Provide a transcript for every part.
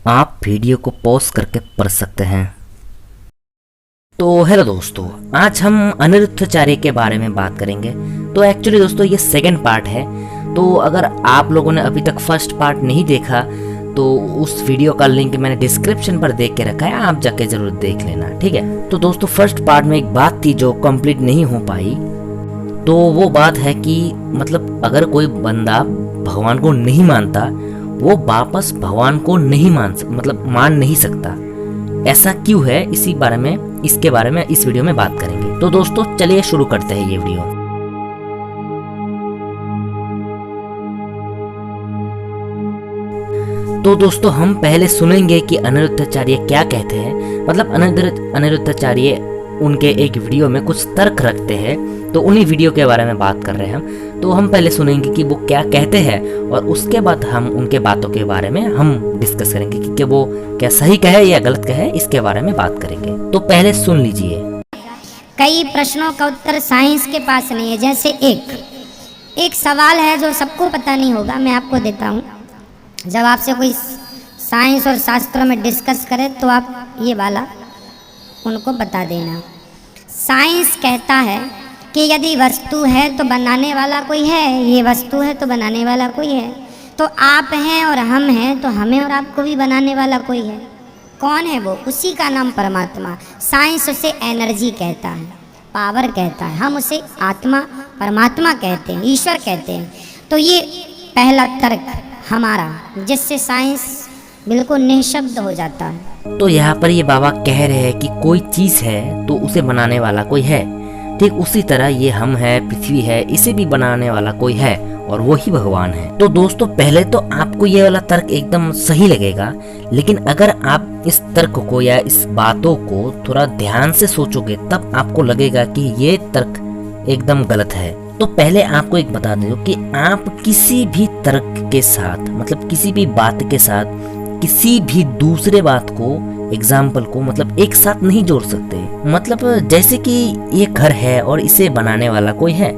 आप वीडियो को पॉज करके पढ़ सकते हैं। तो हेलो दोस्तों, आज हम अनिरुद्धाचार्य के बारे में बात करेंगे। तो एक्चुअली दोस्तों ये सेकंड पार्ट है। तो अगर आप लोगों ने अभी तक फर्स्ट पार्ट नहीं देखा तो उस वीडियो का लिंक मैंने डिस्क्रिप्शन पर देख के रखा है, आप जाके जरूर देख लेना, ठीक है। तो दोस्तों फर्स्ट पार्ट में एक बात थी जो कंप्लीट नहीं हो पाई। तो वो बात है कि मतलब अगर कोई बंदा भगवान को नहीं मानता, वो वापस भगवान को नहीं मान नहीं सकता। ऐसा क्यों है, इसके बारे में इस वीडियो में बात करेंगे। तो दोस्तों चलिए शुरू करते हैं ये वीडियो। तो दोस्तों हम पहले सुनेंगे कि अनिरुद्धाचार्य क्या कहते हैं। मतलब अनिरुद्धाचार्य उनके एक वीडियो में कुछ तर्क रखते हैं, तो उन्हीं वीडियो के बारे में बात कर रहे हैं हम। तो हम पहले सुनेंगे कि वो क्या कहते हैं और उसके बाद हम उनके बातों के बारे में हम डिस्कस करेंगे कि वो क्या सही कहे या गलत कहे, इसके बारे में बात करेंगे। तो पहले सुन लीजिए। कई प्रश्नों का उत्तर साइंस के पास नहीं है। जैसे एक सवाल है जो सबको पता नहीं होगा, मैं आपको देता हूँ। जब आपसे कोई साइंस और शास्त्रों में डिस्कस करे तो आप ये वाला उनको बता देना। साइंस कहता है कि यदि वस्तु है तो बनाने वाला कोई है, ये वस्तु है तो बनाने वाला कोई है। तो आप हैं और हम हैं, तो हमें और आपको भी बनाने वाला कोई है। कौन है वो? उसी का नाम परमात्मा। साइंस उसे एनर्जी कहता है, पावर कहता है, हम उसे आत्मा परमात्मा कहते हैं, ईश्वर कहते हैं। तो ये पहला तर्क हमारा, जिससे साइंस बिल्कुल निशब्द हो जाता है। तो यहाँ पर ये बाबा कह रहे हैं कि कोई चीज है तो उसे बनाने वाला कोई है। ठीक उसी तरह ये हम है, पृथ्वी है, इसे भी बनाने वाला कोई है और वो ही भगवान है। तो दोस्तों पहले तो आपको ये वाला तर्क एकदम सही लगेगा, लेकिन अगर आप इस तर्क को या इस बातों को थोड़ा ध्यान से सोचोगे तब आपको लगेगा कि ये तर्क एकदम गलत है। तो पहले आपको एक बता दूं कि आप किसी भी तर्क के साथ, मतलब किसी भी बात के साथ किसी भी दूसरे बात को, एग्जाम्पल को मतलब एक साथ नहीं जोड़ सकते। मतलब जैसे कि ये घर है और इसे बनाने वाला कोई है,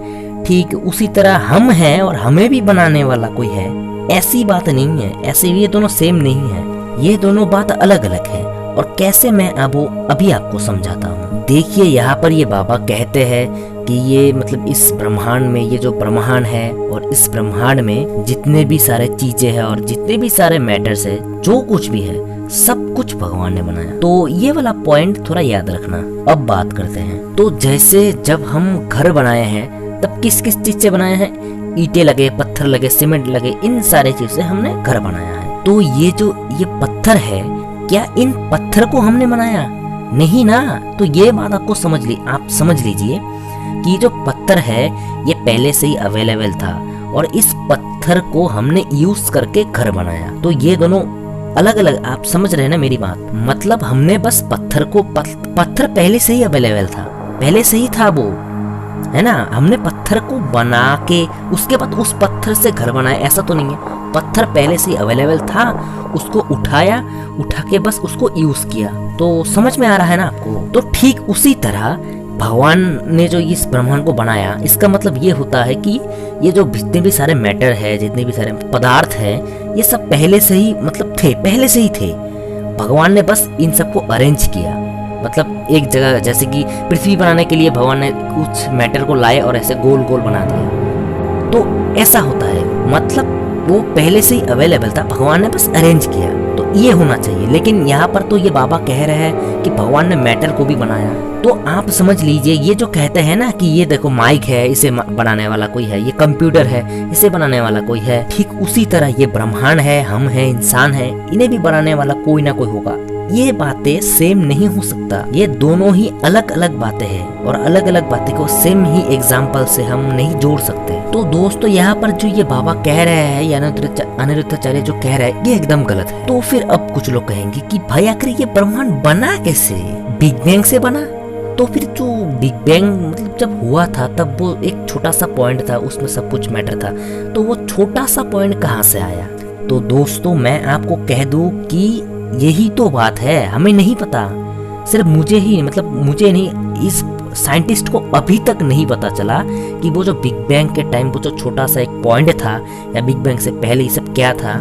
ठीक उसी तरह हम हैं और हमें भी बनाने वाला कोई है। ऐसी बात नहीं है, ऐसे ये दोनों सेम नहीं है, ये दोनों बात अलग अलग है। और कैसे मैं अभी आपको समझाता हूँ। देखिए यहाँ पर ये बाबा कहते हैं कि ये मतलब इस ब्रह्मांड में, ये जो ब्रह्मांड है और इस ब्रह्मांड में जितने भी सारे चीजें हैं और जितने भी सारे मैटर्स है, जो कुछ भी है सब कुछ भगवान ने बनाया। तो ये वाला पॉइंट थोड़ा याद रखना। अब बात करते हैं। तो जैसे जब हम घर बनाए हैं तब किस किस चीज से बनाए हैं? ईंटें लगे, पत्थर लगे, सीमेंट लगे, इन सारे चीज से हमने घर बनाया है। तो ये जो ये पत्थर है, क्या इन पत्थर को हमने बनाया? नहीं ना। तो ये बात आप समझ लीजिए कि जो पत्थर है ये पहले से ही अवेलेबल था और इस पत्थर को हमने यूज करके घर बनाया। तो ये दोनों अलग अलग, आप समझ रहे हैं ना मेरी बात? मतलब हमने बस पत्थर पहले से ही अवेलेबल था, पहले से ही था वो, है ना। हमने पत्थर को बना के उसके बाद उस पत्थर से घर बनाया, ऐसा तो नहीं है। पत्थर पहले से ही अवेलेबल था, उसको उठा के बस उसको यूज किया। तो समझ में आ रहा है ना आपको? तो ठीक उसी तरह भगवान ने जो इस ब्रह्मांड को बनाया, इसका मतलब ये होता है कि ये जो जितने भी सारे मैटर है, जितने भी सारे पदार्थ है, ये सब पहले से ही पहले से ही थे। भगवान ने बस इन सबको अरेंज किया। मतलब एक जगह, जैसे कि पृथ्वी बनाने के लिए भगवान ने कुछ मैटर को लाए और ऐसे गोल गोल बना दिया। तो ऐसा होता है, मतलब वो पहले से ही अवेलेबल था, भगवान ने बस अरेंज किया। तो ये होना चाहिए। लेकिन यहाँ पर तो ये बाबा कह रहे हैं कि भगवान ने मैटर को भी बनाया। तो आप समझ लीजिए, ये जो कहते हैं ना कि ये देखो माइक है, इसे बनाने वाला कोई है, ये कंप्यूटर है, इसे बनाने वाला कोई है, ठीक उसी तरह ये ब्रह्मांड है, हम है, इंसान है, इन्हें भी बनाने वाला कोई ना कोई होगा। ये बातें सेम नहीं हो सकता। ये दोनों ही अलग अलग बातें हैं और अलग अलग बातें को सेम ही एग्जाम्पल से हम नहीं जोड़ सकते। तो दोस्तों यहाँ पर जो ये बाबा कह रहे हैं या अनिरुद्धाचार्य जो कह रहे हैं, ये एकदम गलत है। तो फिर अब कुछ लोग कहेंगे कि भाई आखिर ये ब्रह्मांड बना कैसे? बिग बैंग से बना? तो फिर जो बिग बैंग मतलब जब हुआ था तब वो एक छोटा सा पॉइंट था, उसमें सब कुछ मैटर था। तो वो छोटा सा पॉइंट कहाँ से आया? तो दोस्तों मैं आपको कह दूं कि यही तो बात है, हमें नहीं पता। सिर्फ मुझे नहीं, इस साइंटिस्ट को अभी तक नहीं पता चला कि वो जो बिग बैंग के टाइम वो जो छोटा सा एक पॉइंट था या बिग बैंग से पहले ये सब क्या था,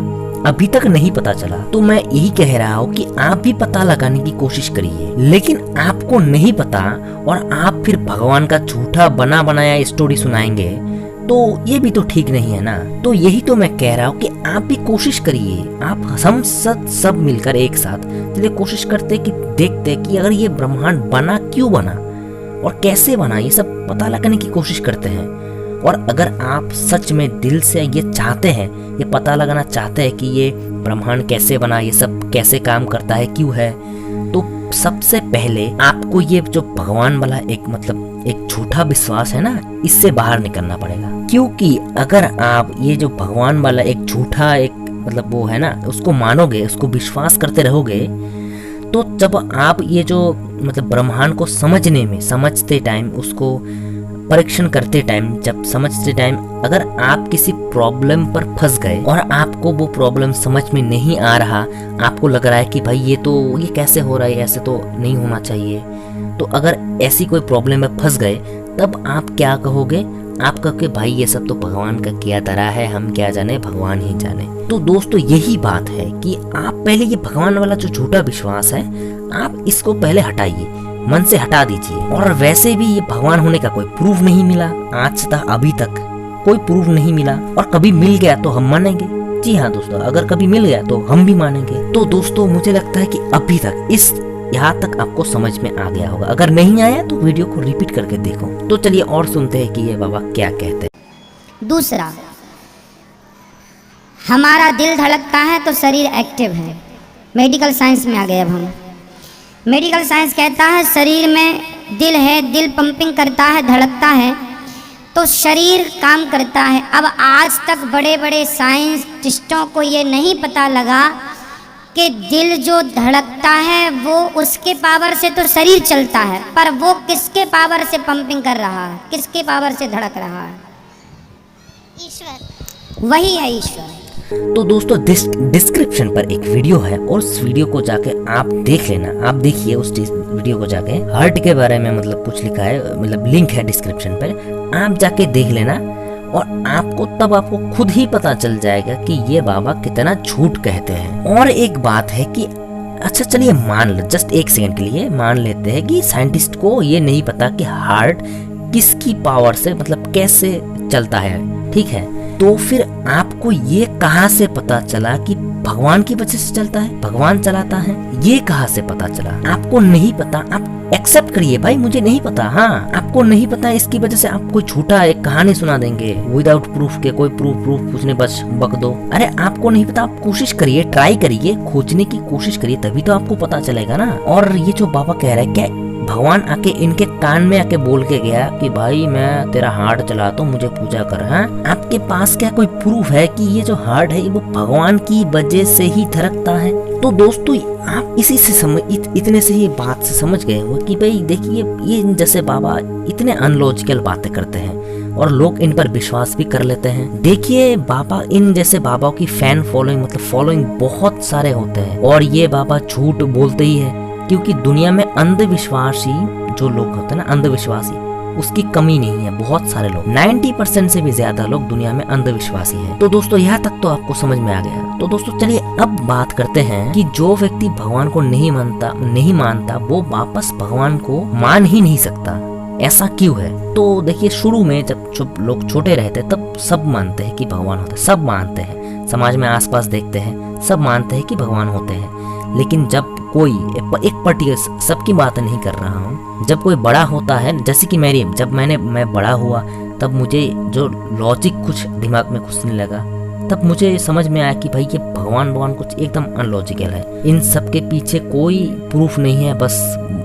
अभी तक नहीं पता चला। तो मैं यही कह रहा हूँ कि आप भी पता लगाने की कोशिश करिए, लेकिन आपको नहीं पता और आप फिर भगवान का झूठा बना बनाया स्टोरी सुनाएंगे तो ये भी तो ठीक नहीं है ना। तो यही तो मैं कह रहा हूँ कि आप भी कोशिश करिए। आप हम सब मिलकर एक साथ चलिए कोशिश करते कि देखते कि अगर ये ब्रह्मांड बना क्यों बना और कैसे बना, ये सब पता लगाने की कोशिश करते हैं। और अगर आप सच में दिल से ये चाहते हैं, ये पता लगाना चाहते हैं कि ये ब्रह्मांड कैसे बना, ये सब कैसे काम करता है, क्यों है, तो सबसे पहले आपको ये जो भगवान वाला एक झूठा विश्वास है ना, इससे बाहर निकलना पड़ेगा। क्योंकि अगर आप ये जो भगवान वाला एक झूठा वो है ना, उसको मानोगे, उसको विश्वास करते रहोगे, तो जब आप ये जो ब्रह्मांड को समझते टाइम, उसको परीक्षण करते टाइम, जब समझते टाइम अगर आप किसी प्रॉब्लम पर फंस गए और आपको वो प्रॉब्लम समझ में नहीं आ रहा, आपको लग रहा है कि भाई ये कैसे हो रहा है, ऐसे तो नहीं होना चाहिए, तो अगर ऐसी कोई प्रॉब्लम में फंस गए तब आप क्या कहोगे? आप कहोगे भाई ये सब तो भगवान का किया धरा है, हम क्या जाने, भगवान ही जाने। तो दोस्तों यही बात है कि आप पहले ये भगवान वाला जो झूठा विश्वास है, आप इसको पहले हटाइए, मन से हटा दीजिए। और वैसे भी ये भगवान होने का कोई प्रूफ नहीं मिला आज तक, अभी तक कोई प्रूफ नहीं मिला, और कभी मिल गया तो हम मानेंगे। जी हाँ दोस्तों, अगर कभी मिल गया तो हम भी मानेंगे। तो दोस्तों मुझे लगता है कि अभी तक यहाँ तक आपको समझ में आ गया होगा। अगर नहीं आया तो वीडियो को रिपीट करके देखो। तो चलिए और सुनते हैं कि ये बाबा क्या कहते हैं। दूसरा, हमारा दिल धड़कता है तो शरीर एक्टिव है। मेडिकल साइंस में आ गए अब हम। मेडिकल साइंस कहता है शरीर में दिल है, दिल पंपिंग करता है, धड़कता है तो शरीर काम करता है। अब आज तक बड़े बड़े साइंटिस्टों को ये नहीं पता लगा कि दिल जो धड़कता है वो उसके पावर से तो शरीर चलता है, पर वो किसके पावर से पंपिंग कर रहा है, किसके पावर से धड़क रहा है? ईश्वर, वही है ईश्वर। तो दोस्तों डिस्क्रिप्शन पर एक वीडियो है और उस वीडियो को जाके आप देख लेना। आप देखिए उस वीडियो को जाके, हार्ट के बारे में कुछ लिखा है, लिंक है डिस्क्रिप्शन पर, आप जाके देख लेना और आपको खुद ही पता चल जाएगा कि ये बाबा कितना झूठ कहते हैं। और एक बात है कि अच्छा चलिए मान लो, जस्ट एक सेकंड के लिए मान लेते हैं कि साइंटिस्ट को ये नहीं पता कि हार्ट किसकी पावर से कैसे चलता है, ठीक है, तो फिर आपको ये कहाँ से पता चला कि भगवान की वजह से चलता है, भगवान चलाता है? ये कहाँ से पता चला? आपको नहीं पता, आप एक्सेप्ट करिए भाई मुझे नहीं पता। हाँ, आपको नहीं पता, इसकी वजह से आप कोई झूठा एक कहानी सुना देंगे विदाउट प्रूफ के, कोई प्रूफ कुछ नहीं, बस बक दो। अरे आपको नहीं पता, आप कोशिश करिए, ट्राई करिए, खोजने की कोशिश करिए, तभी तो आपको पता चलेगा ना। और ये जो बाबा कह रहे हैं, क्या भगवान आके इनके कान में आके बोल के गया कि भाई मैं तेरा हार्ट चलाता हूँ, मुझे पूजा कर? हाँ, आपके पास क्या कोई प्रूफ है कि ये जो हार्ट है वो भगवान की वजह से ही धड़कता है? तो दोस्तों आप इसी से इतने से ही बात से समझ गए हो कि भाई देखिए ये जैसे बाबा इतने अनलॉजिकल बातें करते हैं और लोग इन पर विश्वास भी कर लेते हैं। देखिए बाबा, इन जैसे बाबाओं की फैन फॉलोइंग बहुत सारे होते हैं और ये बाबा झूठ बोलते ही है, क्योंकि दुनिया में अंधविश्वासी जो लोग होते हैं ना, अंधविश्वासी, उसकी कमी नहीं है। बहुत सारे लोग, 90% से भी ज्यादा लोग दुनिया में अंधविश्वासी हैं। तो दोस्तों यहाँ तक तो आपको समझ में आ गया। तो दोस्तों चलिए अब बात करते हैं कि जो व्यक्ति भगवान को नहीं मानता वो वापस भगवान को मान ही नहीं सकता। ऐसा क्यों है? तो देखिए शुरू में जब लोग छोटे रहते तब सब मानते हैं कि भगवान होते हैं, सब मानते हैं, समाज में आसपास देखते हैं, सब मानते हैं कि भगवान होते हैं। लेकिन जब कोई एक पर्टिकुलर, सबकी बात नहीं कर रहा हूँ, जब कोई बड़ा होता है, जैसे कि मैं बड़ा हुआ तब मुझे जो लॉजिक कुछ दिमाग में घुसने लगा, तब मुझे समझ में आया कि भाई ये भगवान कुछ एकदम अनलॉजिकल है, इन सब के पीछे कोई प्रूफ नहीं है, बस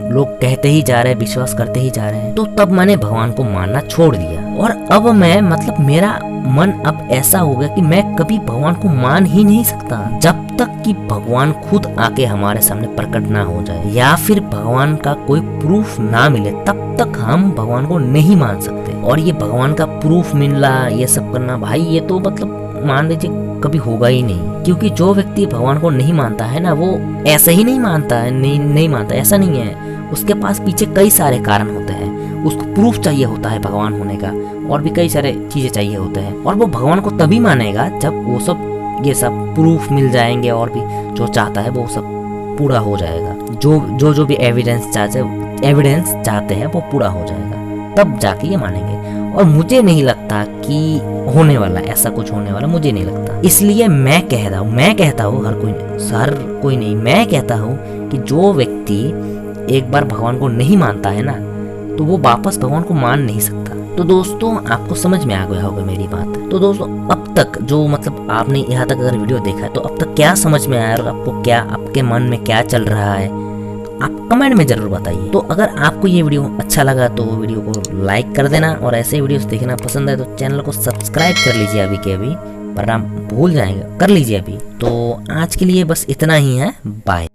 लोग कहते ही जा रहे हैं, विश्वास करते ही जा रहे हैं। तो तब मैंने भगवान को मानना छोड़ दिया और अब मैं मेरा मन अब ऐसा हो गया कि मैं कभी भगवान को मान ही नहीं सकता जब तक कि भगवान खुद आके हमारे सामने प्रकट ना हो जाए या फिर भगवान का कोई प्रूफ ना मिले, तब तक हम भगवान को नहीं मान सकते। और ये भगवान का प्रूफ मिलना, ये सब करना, भाई ये तो मान लीजिए कभी होगा ही नहीं, क्योंकि जो व्यक्ति भगवान को नहीं मानता है ना, वो ऐसे ही नहीं मानता है, नहीं मानता, ऐसा नहीं है। उसके पास पीछे कई सारे कारण होते हैं, उसको प्रूफ चाहिए होता है भगवान होने का, और भी कई सारे चीजें चाहिए होते हैं। और वो भगवान को तभी मानेगा जब वो सब ये सब प्रूफ मिल जाएंगे और भी जो चाहता है वो सब पूरा हो जाएगा। जो भी एविडेंस चाहते हैं वो पूरा हो जाएगा, तब जाके ये मानेंगे। और मुझे नहीं लगता कि होने वाला ऐसा कुछ होने वाला, मुझे नहीं लगता। इसलिए मैं कहता हूँ हर कोई नहीं, मैं कहता हूँ कि जो व्यक्ति एक बार भगवान को नहीं मानता है ना, तो वो वापस भगवान को मान नहीं सकता। तो दोस्तों आपको समझ में आ गया होगा मेरी बात। तो दोस्तों अब तक जो मतलब आपने यहाँ तक अगर वीडियो देखा है तो अब तक क्या समझ में आया और आपको क्या, आपके मन में क्या चल रहा है, आप कमेंट में जरूर बताइए। तो अगर आपको ये वीडियो अच्छा लगा तो वीडियो को लाइक कर देना, और ऐसे वीडियोस देखना पसंद है तो चैनल को सब्सक्राइब कर लीजिए अभी के अभी, पर आप भूल जाएंगे कर लीजिए अभी। तो आज के लिए बस इतना ही है, बाय।